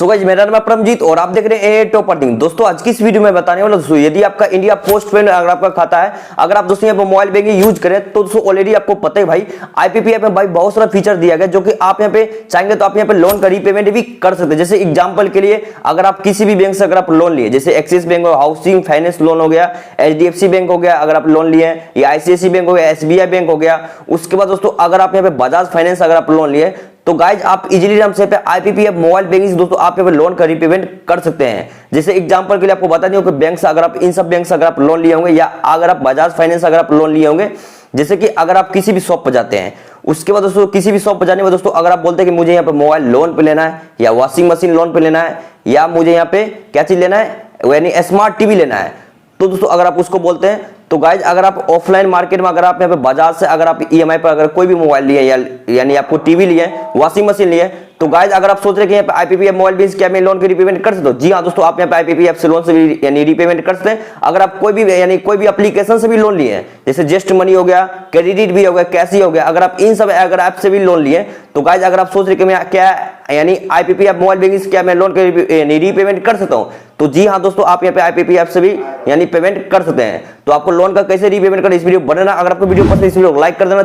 So guys मेरा नाम है परमजीत और आप देख रहे हैं टॉप अर्निंग। दोस्तों आज की इस वीडियो में बताने वाला दोस्तों, यदि आपका इंडिया पोस्ट पेमेंट अगर आपका खाता है, अगर आप दोस्तों यहाँ पे मोबाइल बैंकिंग यूज करें तो दोस्तों ऑलरेडी आपको पता है भाई आईपीपीएफ में भाई बहुत सारा फीचर दिया गया जो कि आप यहाँ पे चाहेंगे तो आप यहाँ पे लोन का रीपेमेंट भी कर सकते हैं। जैसे एग्जाम्पल के लिए अगर आप किसी भी बैंक से अगर आप लोन लिए, जैसे एक्सिस बैंक हो, हाउसिंग फाइनेंस लोन हो गया, एचडीएफसी बैंक हो गया अगर आप लोन लिए, या आईसीआईसी बैंक हो गया, एसबीआई बैंक हो गया। उसके बाद दोस्तों अगर आप यहाँ पे बजाज फाइनेंस अगर आप लोन लिए तो गाइज आप इजीली नाम से पे आईपीपीएफ मोबाइल बैंकिंग से दोस्तों आप यहाँ पे लोन का रीपेमेंट कर सकते हैं। जैसे एग्जांपल के लिए आपको बता दूं कि बैंक से अगर आप इन सब बैंक से अगर आप लोन लिए होंगे या अगर आप बजाज फाइनेंस अगर आप लोन लिए होंगे, जैसे कि अगर आप किसी भी शॉप पर जाते हैं, उसके बाद दोस्तों किसी भी शॉप पर जाने में दोस्तों अगर आप बोलते हैं कि मुझे यहाँ पे मोबाइल लोन पे लेना है या वॉशिंग मशीन लोन पे लेना है या मुझे यहाँ पे क्या चीज लेना है यानी स्मार्ट टीवी लेना है, तो दोस्तों अगर आप उसको बोलते हैं तो गाइज अगर आप ऑफलाइन मार्केट में अगर आप यहाँ पे बाजार से अगर आप ईएमआई पर अगर कोई भी मोबाइल लिए यानी आपको टीवी लिए, वॉशिंग मशीन लिए, तो गाइज अगर आप सोच रहे हैं कि यहाँ पे आईपीपीएफ मोबाइल बिल्स क्या मैं लोन की रीपेमेंट कर सकता हूँ, जी हाँ दोस्तों आप यहाँ पे आईपीपीएफ से लोन से भी यानी रीपेमेंट कर सकते हैं। अगर आप कोई भी यानी कोई भी एप्लीकेशन से भी लोन लिए हैं, जैसे जस्ट मनी हो गया, क्रेडिट भी हो गया, कैश हो गया, अगर आप इन सब अगर ऐप से भी लोन लिए तो गाइज अगर आप सोच रहे कि मैं क्या यानी आईपीपीएफ मोबाइल बैंकिंग क्या मैं लोन के रीपेमेंट कर सकता हूं, तो जी हाँ दोस्तों आप यहाँ पे आईपीपीएफ से भी यानी पेमेंट कर सकते हैं। तो आपको लोन का कैसे रीपेमेंट करना इस वीडियो बनाना, अगर आपको वीडियो पसंद है इस वीडियो को लाइक कर देना,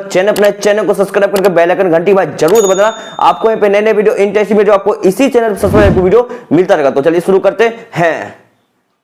चैनल को सब्सक्राइब करके बेल आइकन घंटी में जरूर बजाना। आपको यहाँ पे नए नए वीडियो इंटरेस्टिंग वीडियो आपको इसी चैनल पर सब्सक्राइब वीडियो मिलता रहेगा। तो चलिए शुरू करते हैं।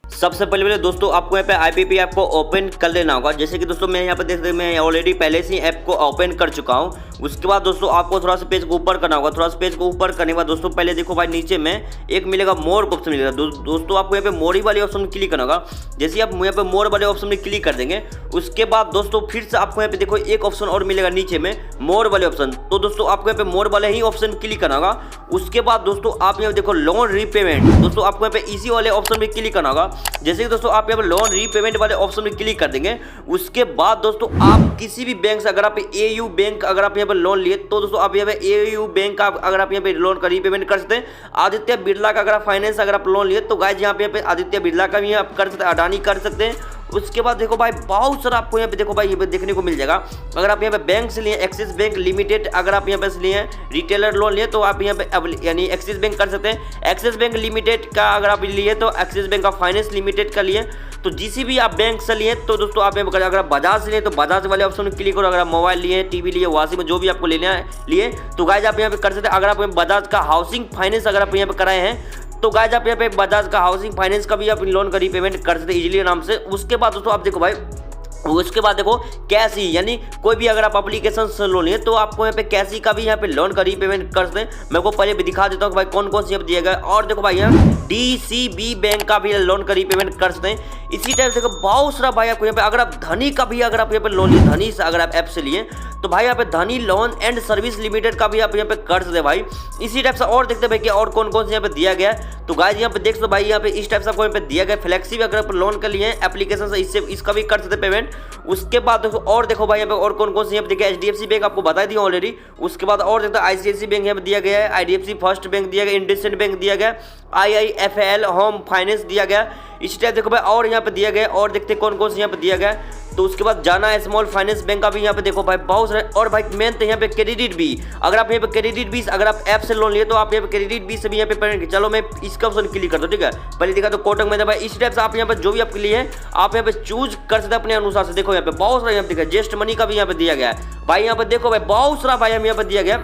सबसे पहले दोस्तों आपको यहाँ पे आईपीपीएफ को ओपन कर लेना होगा। जैसे कि दोस्तों मैं यहाँ पे देखते मैं ऑलरेडी पहले से ही ऐप को ओपन कर चुका हूँ। उसके बाद दोस्तों आपको थोड़ा सा पेज को ऊपर करना होगा। थोड़ा सा पेज को ऊपर करने के बाद दोस्तों पहले देखो भाई नीचे में एक मिलेगा मोर का ऑप्शन मिलेगा। दोस्तों आपको यहाँ पे मोर वाले ऑप्शन में क्लिक करना होगा। जैसे आप यहाँ पे मोर वाले ऑप्शन में क्लिक कर देंगे, उसके बाद दोस्तों फिर से आपको यहाँ पे देखो एक ऑप्शन और मिलेगा नीचे में मोर वाले ऑप्शन। तो दोस्तों आपको यहाँ पे मोर वाले ही ऑप्शन में क्लिक करना होगा। उसके बाद दोस्तों आप यहाँ देखो लोन रीपेमेंट, दोस्तों आपको यहाँ पे इसी वाले ऑप्शन में क्लिक करना होगा। जैसे कि दोस्तों आप यहाँ पे लोन रीपेमेंट वाले ऑप्शन में क्लिक कर देंगे, उसके बाद दोस्तों आप किसी भी बैंक से अगर आप एयू बैंक अगर आप यहाँ पे लोन लिए तो दोस्तों आप यहाँ पे एयू बैंक का अगर आप यहाँ पे लोन का रीपेमेंट कर सकते हैं। आदित्य बिरला का अगर आप फाइनेंस अगर आप लोन लिए तो गाइज यहाँ पे आदित्य बिरला का भी आप कर सकते हैं, अडानी कर सकते हैं। उसके बाद देखो भाई बहुत सारा आपको यहाँ पे देखो भाई ये देखने को मिल जाएगा। अगर आप यहाँ पे बैंक से लिए एक्सिस बैंक लिमिटेड अगर आप यहाँ पे लिए रिटेलर लोन लिए तो आप यहाँ पे यानी एक्सिस बैंक कर सकते हैं। एक्सिस बैंक लिमिटेड का अगर आप लिए तो एक्सिस बैंक का फाइनेंस लिमिटेड का लिए, तो जिसी भी आप बैंक से लिए तो दोस्तों आप अगर आप बजाज से लिए तो बजाज वाले ऑप्शन में क्लिक करो। अगर आप मोबाइल लिए, टीवी लिए, वॉशिंग में जो भी आपको लेना है लिए तो गाइज आप यहाँ पे कर सकते हैं। अगर आप बजाज का हाउसिंग फाइनेंस अगर आप यहाँ पे कराए हैं तो गाइज आप यहाँ पे बजाज का हाउसिंग फाइनेंस का भी आप लोन का रीपेमेंट कर सकते हैं इजीली आराम से। उसके बाद दोस्तों आप देखो भाई उसके बाद देखो कैसी यानी कोई भी अगर आप एप्लीकेशन से लोन लिए तो आपको यहाँ पे कैसी का भी यहाँ पे लोन का रीपेमेंट कर सकते हैं। मैं को पहले भी दिखा देता हूँ कि भाई कौन कौन सी दिया गया। और देखो भाई यहाँ डीसीबी बैंक का भी लोन का रीपेमेंट कर सकते हैं। इसी टाइप से देखो बहुत सारा भाई आपको यहाँ पे अगर आप धनी का भी अगर आप यहाँ पे लोन लिए, धनी से अगर आप ऐप से लिए तो भाई यहाँ पे धनी लोन एंड सर्विस लिमिटेड का भी आप यहाँ पे कर सकते हैं भाई। इसी टाइप से और देखते हैं भाई कि और कौन कौन से यहाँ पे दिया गया है। तो गाइज यहाँ पे देख सकते भाई यहाँ पे इस टाइप से आपको यहाँ पे दिया गया फ्लेक्सी अगर आप लोन के लिए एप्लीकेशन से इससे इसका भी कर सकते पेमेंट। उसके बाद देखो और देखो भाई यहाँ पे और कौन कौन से यहाँ पे देखिए एचडीएफसी बैंक आपको बता दिया ऑलरेडी। उसके बाद और देखते आईसीआईसी बैंक यहाँ पे दिया गया है, आईडीएफसी फर्स्ट बैंक दिया गया, इंडसइंड बैंक दिया गया, आईआईएफएल होम फाइनेंस दिया गया। इस टाइप देखो भाई और यहाँ पे दिया गया और देखते कौन कौन से यहाँ पे दिया गया। तो उसके बाद जाना स्मॉल फाइनेंस बैंक का भी यहाँ पे देखो भाई बहुत सारे। और भाई मेन तो यहाँ पे क्रेडिट भी, अगर आप यहाँ पे क्रेडिट भी अगर आप ऐप से लोन लिए तो आप यहाँ पे क्रेडिट भी से भी यहाँ पे पेमेंट। चलो मैं इसका ऑप्शन क्लिक करता हूँ, ठीक है। पहले देखा तो कोटक महिंद्रा भाई इस टाइप से आप यहाँ पे जो भी आपके लिए है आप यहाँ पे चूज कर सकते हैं अपने अनुसार से। देखो यहाँ पे बहुत सारा यहाँ पे देखा जस्ट मनी का भी यहाँ पे दिया गया है भाई। यहाँ पे देखो भाई बहुत सारा भाई हम यहाँ पे दिया गया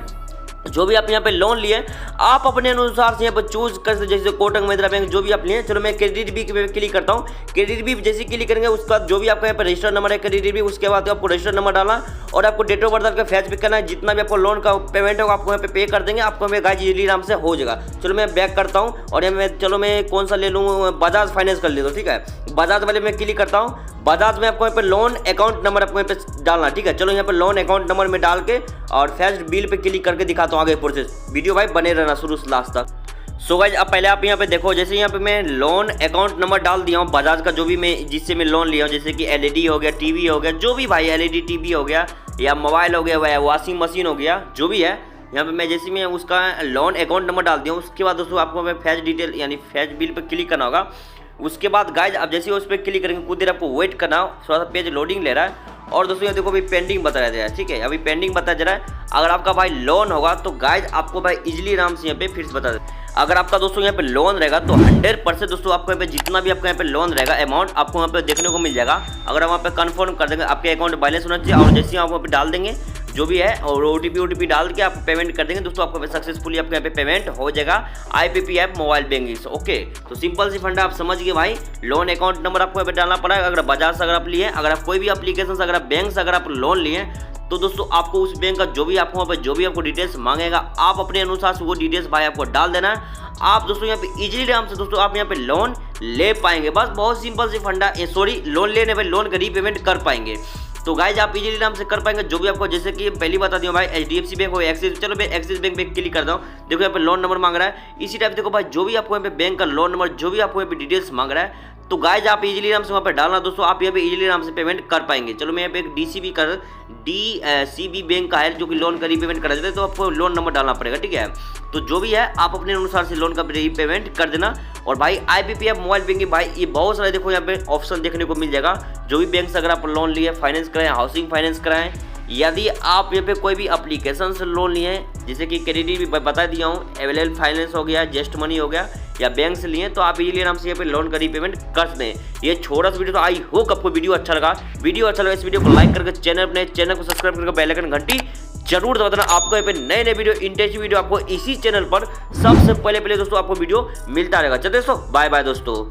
जो भी आप यहाँ पे लोन लिए आप अपने अनुसार से यहाँ पर चूज कर सकते। जैसे कोटक महिंद्रा बैंक जो भी आप लिए, चलो मैं क्रेडिट बी पे क्लिक करता हूँ। क्रेडिट बी जैसे क्लिक करेंगे उसके बाद जो भी आपका यहाँ पे रजिस्टर नंबर है क्रेडिट बी, उसके बाद आपको रजिस्टर नंबर डालना और आपको डेट ऑफ बर्थ आपका फैच भी करना है। जितना भी आपको लोन का पेमेंट होगा आपको यहाँ पे पे कर देंगे, आपको हमें गाइज इजीली आराम से हो जाएगा। चलो मैं बैक करता हूँ और यहाँ मैं चलो मैं कौन सा ले लूँ, बजाज फाइनेंस कर लेता हूँ, ठीक है। बजाज वाले में क्लिक करता हूँ। बजाज में आपको यहाँ पे लोन अकाउंट नंबर आपको यहाँ पे डालना, ठीक है। चलो यहाँ पे लोन अकाउंट नंबर में डाल के और फैच बिल पे क्लिक करके दिखाता हूँ आगे प्रोसेस। वीडियो भाई बने रहना शुरू से लास्ट तक। सो गाइज अब पहले आप यहाँ पे देखो, जैसे यहाँ पे मैं लोन अकाउंट नंबर डाल दिया हूँ बजाज का जो भी मैं जिससे मैं लोन लिया हूँ, जैसे कि एलईडी हो गया, टीवी हो गया, जो भी भाई एलईडी टीवी हो गया या मोबाइल हो गया, वॉशिंग मशीन हो गया, जो भी है यहाँ पे मैं जैसे मैं उसका लोन अकाउंट नंबर डाल दिया हूँ। उसके बाद दोस्तों आपको मैं फैच डिटेल यानी फैच बिल पर क्लिक करना होगा। उसके बाद गाइज अब जैसे उस पर क्लिक करेंगे कुछ देर आपको वेट करना, थोड़ा सा पेज लोडिंग ले रहा है। और दोस्तों ये देखो अभी पेंडिंग बताया जा रहा है, ठीक है। अभी पेंडिंग बताया जा रहा है। अगर आपका भाई लोन होगा तो गाइज आपको भाई इजीली आराम से यहाँ पे फिर से बता दें। अगर आपका दोस्तों यहाँ पे लोन रहेगा तो 100% दोस्तों आपको यहाँ पे जितना भी आपका यहाँ पे लोन रहेगा अमाउंट आपको यहाँ पे देखने को मिल जाएगा। अगर हम वहाँ पे कंफर्म कर देंगे, आपके अकाउंट बैलेंस होना चाहिए और जैसे ही आप वहाँ पे डाल देंगे जो भी है और ओटीपी डाल के आप पेमेंट कर देंगे दोस्तों, आपको सक्सेसफुली आपके यहाँ पे पेमेंट हो जाएगा IPP ऐप मोबाइल बैंकिंग से। ओके, तो सिंपल सी फंडा आप समझ गए भाई। लोन अकाउंट नंबर आपको यहाँ पे डालना पड़ा है। अगर बजाज से अगर आप लिए, अगर आप कोई भी एप्लीकेशन से, अगर आप बैंक से अगर आप लोन लिए तो दोस्तों आपको उस बैंक का जो भी आपको वहाँ पे जो भी आपको डिटेल्स मांगेगा आप अपने अनुसार से वो डिटेल्स भाई आपको डाल देना है। आप दोस्तों यहाँ पे इजीली आराम से दोस्तों आप यहाँ पे लोन ले पाएंगे। बस बहुत सिंपल सी फंडा, सॉरी लोन लेने पे लोन का रीपेमेंट कर पाएंगे। तो गाइज आप इजीली आराम से कर पाएंगे जो भी आपको, जैसे कि पहली बता दिया भाई HDFC बैंक हो, एक्सिस, चलो मैं एक्सिस बैंक पे क्लिक करता हूँ। देखो यहाँ पे लोन नंबर मांग रहा है। इसी टाइप देखो भाई जो भी आपको यहाँ पे बैंक का लोन नंबर जो भी आपको यहाँ पे डिटेल्स मांग रहा है तो गाइज आप इजीली आराम से वहाँ पे डालना दोस्तों, आप यहाँ पे इजीली आराम से पेमेंट कर पाएंगे। चलो मैं यहाँ पे एक DCB बैंक का है जो कि लोन का रीपेमेंट करा जाता है, तो आपको लोन नंबर डालना पड़ेगा, ठीक है। तो जो भी है आप अपने अनुसार से लोन का रीपेमेंट कर देना। और भाई IPP ऐप मोबाइल बैंकिंग भाई ये बहुत सारे देखो यहाँ पे ऑप्शन देखने को मिल जाएगा। जो भी बैंक से अगर आप लोन लिए, फाइनेंस कराएं, हाउसिंग फाइनेंस कराएं, यदि आप यहाँ पे कोई भी एप्लीकेशन से लोन लिए हैं, जैसे कि क्रेडिट भी बता दिया हूँ, अवेलेबल फाइनेंस हो गया, जस्ट मनी हो गया, या बैंक से लिए तो आप इजीली आराम से यहाँ पे लोन का रीपेमेंट कर सकते हैं। ये छोटा सा वीडियो तो आई होप आपको वीडियो अच्छा लगा। वीडियो अच्छा लगा इस वीडियो को लाइक करके अपने चैनल को सब्सक्राइब करके बेल आइकन घंटी जरूर दबा देना। आपको यहाँ पे नए नए वीडियो, इंटरेस्टिंग वीडियो आपको इसी चैनल पर सबसे पहले दोस्तों आपको वीडियो मिलता रहेगा। चलिए दोस्तों बाय बाय दोस्तों।